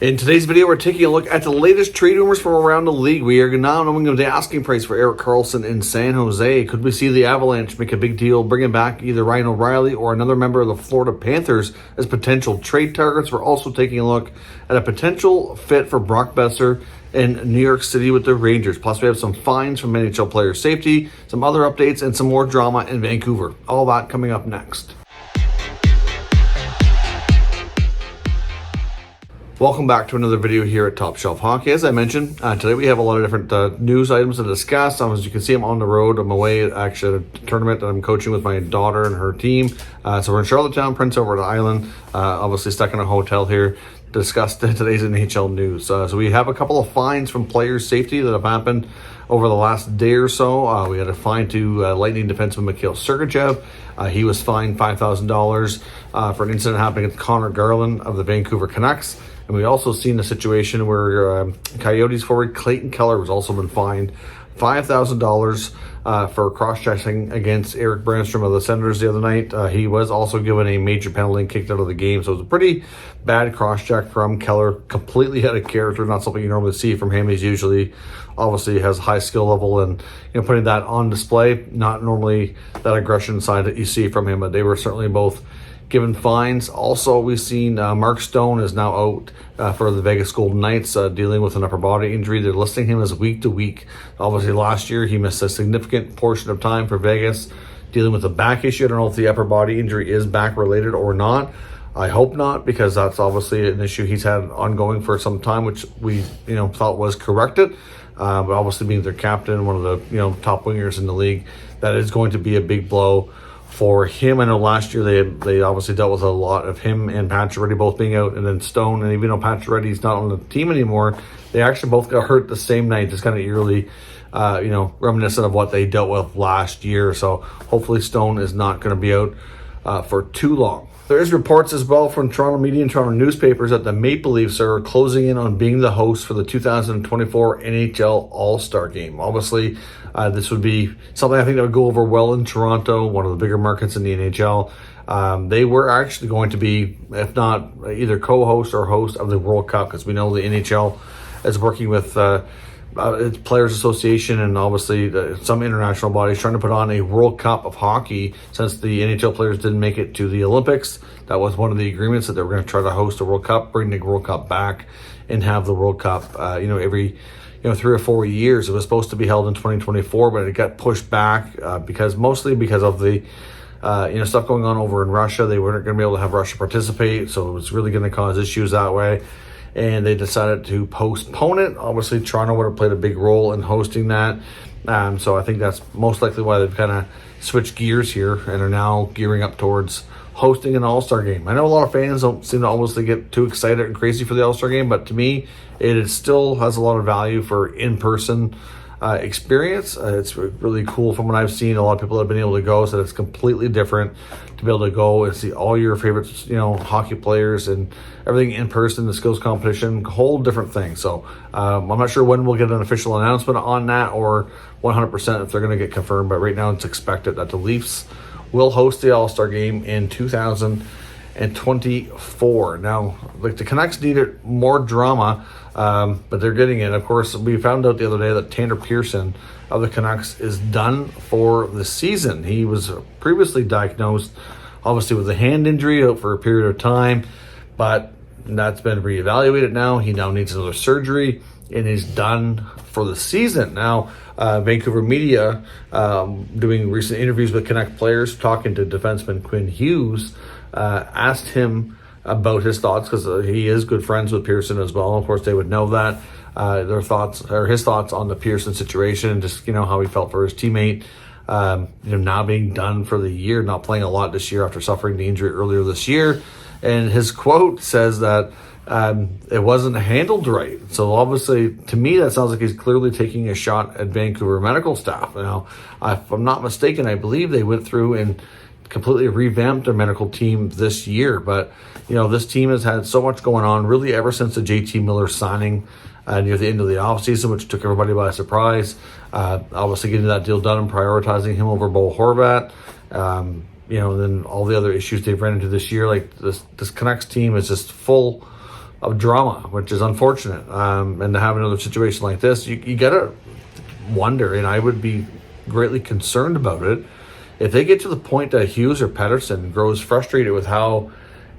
In today's video, we're taking a look at the latest trade rumors from around the league. We are now knowing of the asking price for Erik Karlsson in San Jose. Could we see the Avalanche make a big deal, bringing back either Ryan O'Reilly or another member of the Florida Panthers as potential trade targets? We're also taking a look at a potential fit for Brock Boeser in New York City with the Rangers. Plus, we have some fines from NHL player safety, some other updates, and some more drama in Vancouver. All that coming up next. Welcome back to another video here at Top Shelf Hockey. As I mentioned, today we have a lot of different news items to discuss. As you can see, I'm on the road. I'm away actually at a tournament that I'm coaching with my daughter and her team. So we're in Charlottetown, Prince Edward Island, obviously stuck in a hotel here to discuss today's NHL news. So we have a couple of fines from players' safety that have happened over the last day or so. We had a fine to Lightning defenseman Mikhail Sergachev. He was fined $5,000 for an incident happening against Connor Garland of the Vancouver Canucks. And we also seen a situation where Coyotes forward Clayton Keller has also been fined $5,000 for cross-checking against Erik Brannstrom of the Senators the other night. He was also given a major penalty and kicked out of the game. So it was a pretty bad cross-check from Keller, completely out of character, not something you normally see from him. He's usually obviously has a high skill level, and putting that on display, not normally that aggression side that you see from him, but they were certainly both given fines. Also, we've seen Mark Stone is now out for the Vegas Golden Knights, dealing with an upper body injury. They're listing him as week to week. Obviously, last year he missed a significant portion of time for Vegas, dealing with a back issue. I don't know if the upper body injury is back related or not. I hope not, because that's obviously an issue he's had ongoing for some time, which we thought was corrected. But obviously, being their captain, one of the top wingers in the league, that is going to be a big blow for him. I know last year they obviously dealt with a lot of him and Pacioretty both being out, and then Stone. And even though Pacioretty's not on the team anymore, they actually both got hurt the same night. It's kind of eerily, reminiscent of what they dealt with last year. So hopefully Stone is not going to be out for too long. There is reports as well from Toronto media and Toronto newspapers that the Maple Leafs are closing in on being the host for the 2024 NHL All-Star Game. Obviously, this would be something I think that would go over well in Toronto, one of the bigger markets in the NHL. They were actually going to be, if not either co-host or host of the World Cup, because we know the NHL is working with its Players Association and obviously some international bodies trying to put on a World Cup of hockey, since the NHL players didn't make it to the Olympics. That was one of the agreements, that they were going to try to host a World Cup, bring the World Cup back, and have the World Cup every 3 or 4 years. It was supposed to be held in 2024, but it got pushed back mostly because of the stuff going on over in Russia. They weren't going to be able to have Russia participate, so it was really going to cause issues that way. And they decided to postpone it. Obviously, Toronto would have played a big role in hosting that. So I think that's most likely why they've kind of switched gears here and are now gearing up towards hosting an All-Star Game. I know a lot of fans don't seem to obviously get too excited and crazy for the All-Star Game, but to me, it still has a lot of value for in-person experience. It's really cool from what I've seen. A lot of people have been able to go, so it's completely different to be able to go and see all your favorite hockey players and everything in person, the skills competition, whole different thing. So I'm not sure when we'll get an official announcement on that, or 100% if they're going to get confirmed, but right now it's expected that the Leafs will host the All-Star Game in 2024. Now, like, the Canucks needed more drama, but they're getting it. Of course, we found out the other day that Tanner Pearson of the Canucks is done for the season. He was previously diagnosed, obviously, with a hand injury, out for a period of time, but that's been reevaluated now. He now needs another surgery and is done for the season. Now, Vancouver media, doing recent interviews with Canucks players, talking to defenseman Quinn Hughes, asked him about his thoughts, because he is good friends with Pearson as well. Of course, they would know that. His thoughts on the Pearson situation, and just how he felt for his teammate, now being done for the year, not playing a lot this year after suffering the injury earlier this year. And his quote says that it wasn't handled right. So obviously, to me, that sounds like he's clearly taking a shot at Vancouver medical staff. Now, if I'm not mistaken, I believe they went through and completely revamped their medical team this year. But this team has had so much going on really ever since the JT Miller signing near the end of the offseason, which took everybody by surprise. Obviously getting that deal done and prioritizing him over Bo Horvat. And then all the other issues they've ran into this year. Like, this Canucks team is just full drama, which is unfortunate. And to have another situation like this, you gotta wonder, and I would be greatly concerned about it, if they get to the point that Hughes or Pettersson grows frustrated with how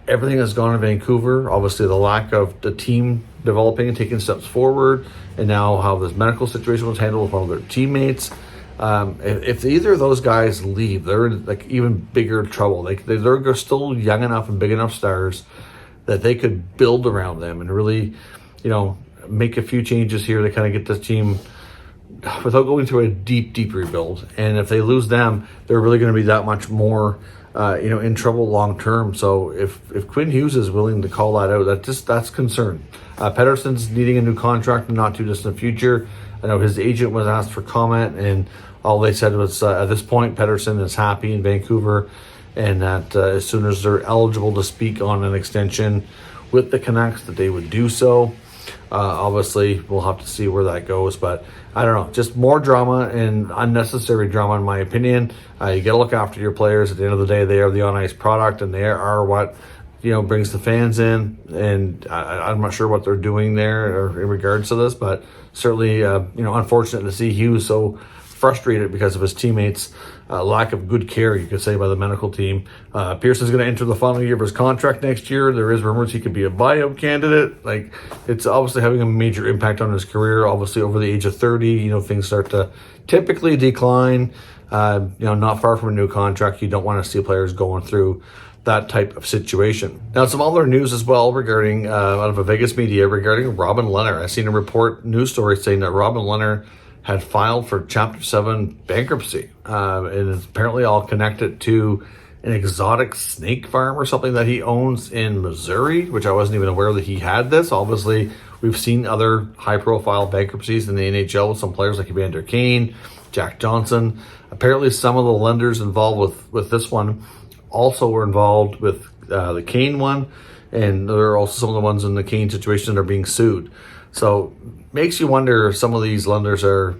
everything has gone in Vancouver, obviously the lack of the team developing and taking steps forward, and now how this medical situation was handled with one of their teammates. If either of those guys leave, they're in like even bigger trouble. They're still young enough and big enough stars that they could build around them and really, make a few changes here to kind of get this team without going through a deep rebuild. And if they lose them, they're really going to be that much more, in trouble long term. So if Quinn Hughes is willing to call that out, that's concern. Pettersson's needing a new contract in the not too distant future. I know his agent was asked for comment, and all they said was at this point, Pettersson is happy in Vancouver, and that as soon as they're eligible to speak on an extension with the Canucks, that they would do so. Obviously, we'll have to see where that goes, but I don't know. Just more drama and unnecessary drama, in my opinion. You got to look after your players. At the end of the day, they are the on-ice product, and they are what brings the fans in. And I'm not sure what they're doing there or in regards to this, but certainly, unfortunate to see Hughes so frustrated because of his teammates' lack of good care, you could say, by the medical team. Pearson's going to enter the final year of his contract next year. There is rumors he could be a buyout candidate. Like, it's obviously having a major impact on his career. Obviously, over the age of 30, things start to typically decline. Not far from a new contract, you don't want to see players going through that type of situation. Now, some other news as well regarding, out of a Vegas media, regarding Robin Lehner. I've seen a news story saying that Robin Lehner had filed for Chapter 7 bankruptcy. And it's apparently all connected to an exotic snake farm or something that he owns in Missouri, which I wasn't even aware that he had this. Obviously, we've seen other high-profile bankruptcies in the NHL with some players like Evander Kane, Jack Johnson. Apparently, some of the lenders involved with this one also were involved with the Kane one, and there are also some of the ones in the Kane situation that are being sued. So makes you wonder if some of these lenders are,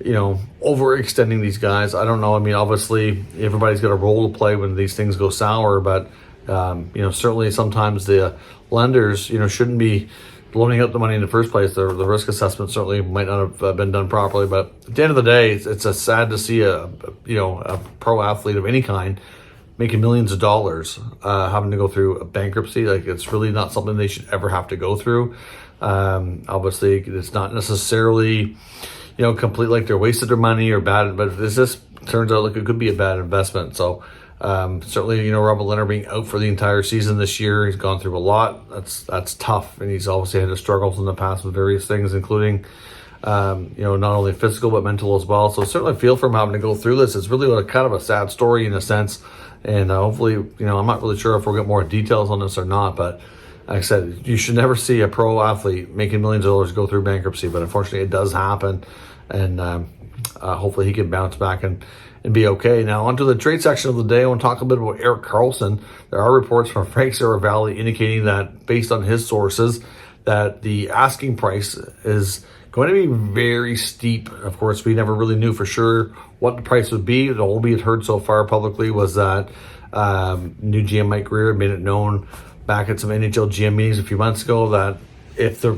overextending these guys. I don't know. I mean, obviously, everybody's got a role to play when these things go sour, but, certainly sometimes the lenders, shouldn't be loaning out the money in the first place. The risk assessment certainly might not have been done properly, but at the end of the day, it's sad to see a pro athlete of any kind making millions of dollars, having to go through a bankruptcy. Like, it's really not something they should ever have to go through. Obviously, it's not necessarily, complete like they're wasted their money or bad, but this turns out like it could be a bad investment. So, certainly, Robin Lehner being out for the entire season this year, he's gone through a lot. That's tough, and he's obviously had his struggles in the past with various things, including, not only physical but mental as well. So certainly feel for him having to go through this. It's really kind of a sad story in a sense, and hopefully, I'm not really sure if we'll get more details on this or not, but like I said, you should never see a pro athlete making millions of dollars go through bankruptcy, but unfortunately it does happen, and hopefully he can bounce back and be okay. Now, onto the trade section of the day, I want to talk a bit about Erik Karlsson. There are reports from Frank Seravalli indicating that, based on his sources, that the asking price is going to be very steep. Of course, we never really knew for sure what the price would be. All we had heard so far publicly was that new GM Mike Greer made it known back at some NHL GM meetings a few months ago that if the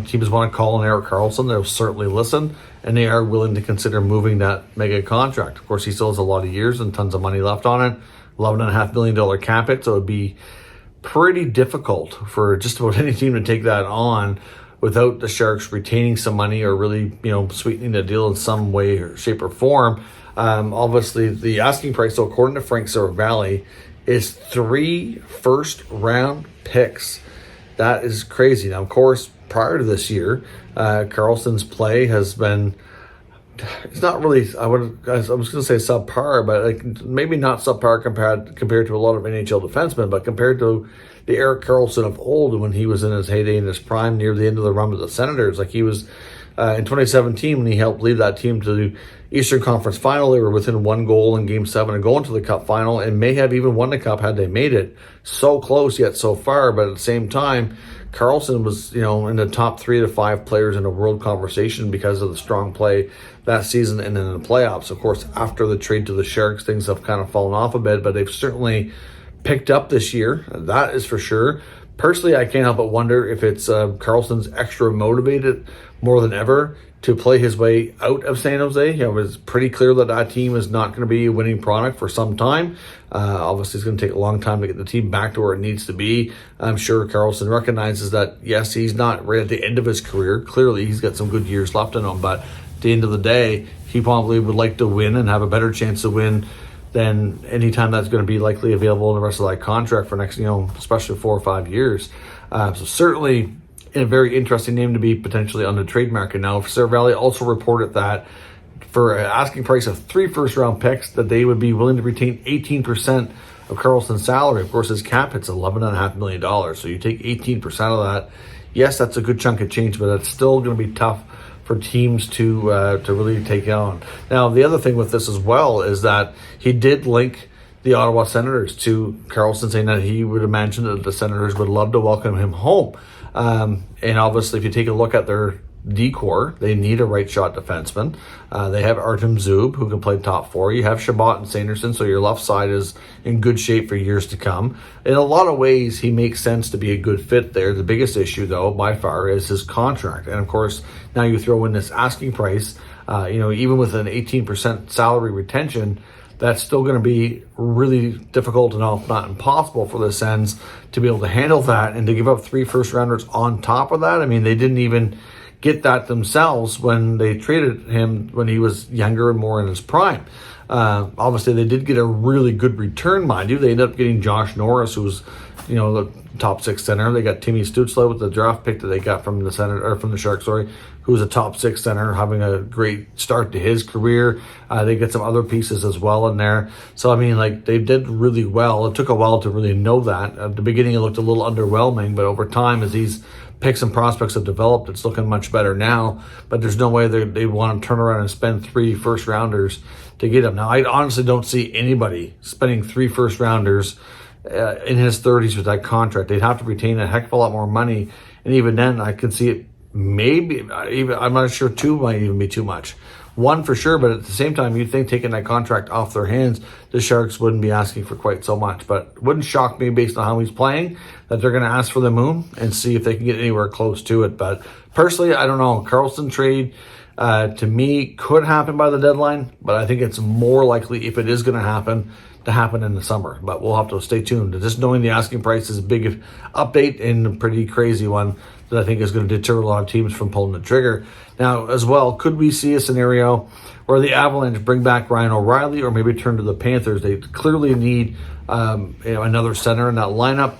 teams want to call on Erik Karlsson, they'll certainly listen, and they are willing to consider moving that mega contract. Of course, he still has a lot of years and tons of money left on it, $11.5 million cap hit, so it'd be pretty difficult for just about any team to take that on without the Sharks retaining some money or really, sweetening the deal in some way or shape or form. Obviously, the asking price, so according to Frank Seravalli, is 3 first-round picks. That is crazy. Now, of course, prior to this year, Karlsson's play has been, it's not really, I was going to say subpar, but maybe not subpar compared to a lot of NHL defensemen, but compared to the Erik Karlsson of old when he was in his heyday, in his prime, near the end of the run with the Senators. Like, he was in 2017 when he helped lead that team to the Eastern Conference Final. They were within 1 goal in Game 7 and going to the Cup Final, and may have even won the Cup had they made it. So close yet so far, but at the same time, Karlsson was, in the top 3 to 5 players in the world conversation because of the strong play that season and in the playoffs. Of course, after the trade to the Sharks, things have kind of fallen off a bit, but they've certainly picked up this year. That is for sure. Personally, I can't help but wonder if it's Karlsson's extra motivated more than ever to play his way out of San Jose. It was pretty clear that that team is not going to be a winning product for some time. Obviously, it's going to take a long time to get the team back to where it needs to be. I'm sure Karlsson recognizes that, yes, he's not right at the end of his career. Clearly, he's got some good years left in him, but at the end of the day, he probably would like to win and have a better chance to win than any time that's going to be likely available in the rest of that contract for next, especially 4 or 5 years. So certainly a very interesting name to be potentially on the trade market. Now, Sarah Valley also reported that for an asking price of 3 first-round picks, that they would be willing to retain 18% of Karlsson's salary. Of course, his cap hits $11.5 million. So you take 18% of that. Yes, that's a good chunk of change, but it's still going to be tough for teams to really take on. Now, the other thing with this as well is that he did link the Ottawa Senators to Karlsson, saying that he would imagine that the Senators would love to welcome him home. And obviously, if you take a look at their D-core, they need a right shot defenseman. They have Artem Zub, who can play top 4. You have Shabbat and Sanderson, so your left side is in good shape for years to come. In a lot of ways, he makes sense to be a good fit there. The biggest issue, though, by far, is his contract. And of course, now you throw in this asking price, even with an 18% salary retention, that's still going to be really difficult and not impossible for the Sens to be able to handle that and to give up 3 first-rounders on top of that. I mean, they didn't even get that themselves when they traded him when he was younger and more in his prime. Obviously, they did get a really good return, mind you. They ended up getting Josh Norris, who was, the top 6 center. They got Timmy Stützle with the draft pick that they got from the Sharks, who was a top 6 center, having a great start to his career. They get some other pieces as well in there. So, I mean, they did really well. It took a while to really know that. At the beginning, it looked a little underwhelming, but over time, as these picks and prospects have developed, it's looking much better now. But there's no way they want to turn around and spend 3 first-rounders to get him. Now, I honestly don't see anybody spending 3 first-rounders in his 30s with that contract. They'd have to retain a heck of a lot more money. And even then, I could see it I'm not sure 2 might even be too much. 1 for sure, but at the same time, you'd think taking that contract off their hands, the Sharks wouldn't be asking for quite so much. But it wouldn't shock me, based on how he's playing, that they're going to ask for the moon and see if they can get anywhere close to it. But personally, I don't know. Karlsson trade, to me, could happen by the deadline, but I think it's more likely, if it is going to happen in the summer. But we'll have to stay tuned. Just knowing the asking price is a big update and a pretty crazy one that I think is going to deter a lot of teams from pulling the trigger. Now, as well, could we see a scenario where the Avalanche bring back Ryan O'Reilly or maybe turn to the Panthers? They clearly need another center in that lineup.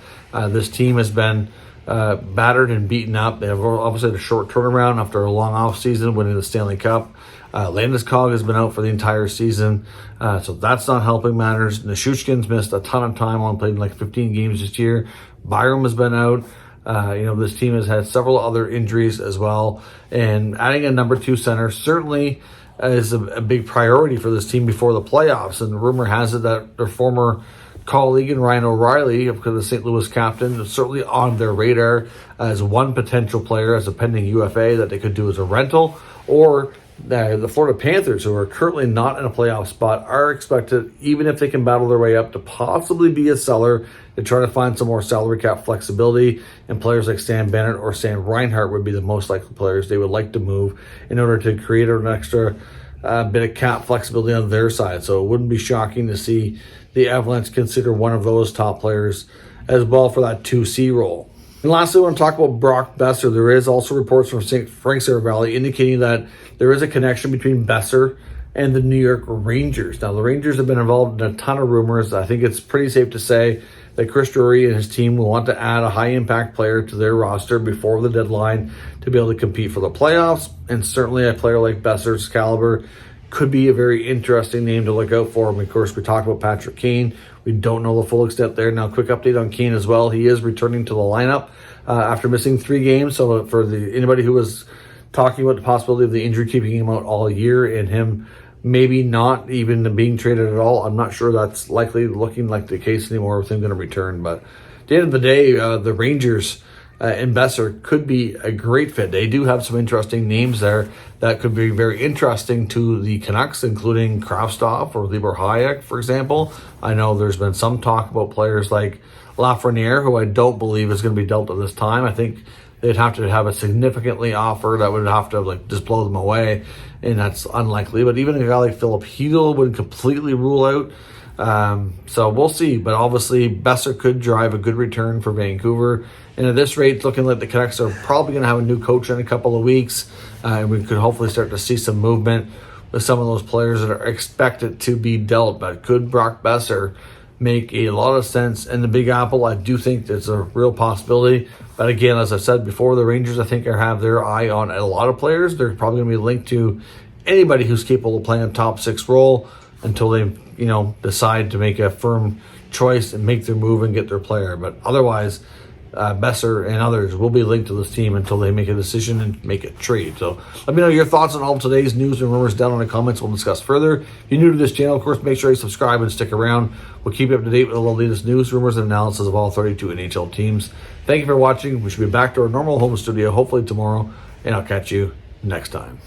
This team has been battered and beaten up. They have obviously had a short turnaround after a long off season, winning the Stanley Cup. Landeskog has been out for the entire season, so that's not helping matters. Nishushkin's missed a ton of time, only played 15 games this year. Byram has been out. This team has had several other injuries as well, and adding a number 2 center certainly is a big priority for this team before the playoffs. And rumor has it that their former colleague in Ryan O'Reilly, of the St. Louis captain, is certainly on their radar as one potential player as a pending UFA that they could do as a rental, or the Florida Panthers, who are currently not in a playoff spot, are expected, even if they can battle their way up, to possibly be a seller to try to find some more salary cap flexibility. And players like Stan Bennett or Sam Reinhart would be the most likely players they would like to move in order to create an extra bit of cap flexibility on their side. So it wouldn't be shocking to see the Avalanche consider one of those top players as well for that 2C role. And lastly, I want to talk about Brock Boeser. There is also reports from Frank Sarah Valley indicating that there is a connection between Boeser and the New York Rangers. Now, the Rangers have been involved in a ton of rumors. I think it's pretty safe to say that Chris Drury and his team will want to add a high-impact player to their roster before the deadline to be able to compete for the playoffs. And certainly a player like Boeser's caliber could be a very interesting name to look out for. And of course, we talked about Patrick Kane. We don't know the full extent there. Now, quick update on Kane as well. He is returning to the lineup after missing 3 games. So for anybody who was talking about the possibility of the injury keeping him out all year and him maybe not even being traded at all, I'm not sure that's looking like the case anymore with him going to return. But at the end of the day, the Rangers and Boeser could be a great fit. They do have some interesting names there that could be very interesting to the Canucks, including Kravtsov or Libor Hayek, for example. I know there's been some talk about players like Lafreniere, who I don't believe is going to be dealt at this time. I think they'd have to have a significantly offer that would have to like just blow them away, and that's unlikely. But even a guy like Philip Hedl would completely rule out. So we'll see. But obviously, Boeser could drive a good return for Vancouver. And at this rate, it's looking like the Canucks are probably going to have a new coach in a couple of weeks. And we could hopefully start to see some movement with some of those players that are expected to be dealt. But could Brock Boeser make a lot of sense in the Big Apple? I do think it's a real possibility. But again, as I said before, the Rangers, I think, have their eye on a lot of players. They're probably going to be linked to anybody who's capable of playing a top six role until they, decide to make a firm choice and make their move and get their player. But otherwise, Boeser and others will be linked to this team until they make a decision and make a trade. So let me know your thoughts on all of today's news and rumors down in the comments. We'll discuss further. If you're new to this channel, of course, make sure you subscribe and stick around. We'll keep you up to date with all the latest news, rumors, and analysis of all 32 NHL teams. Thank you for watching. We should be back to our normal home studio hopefully tomorrow, and I'll catch you next time.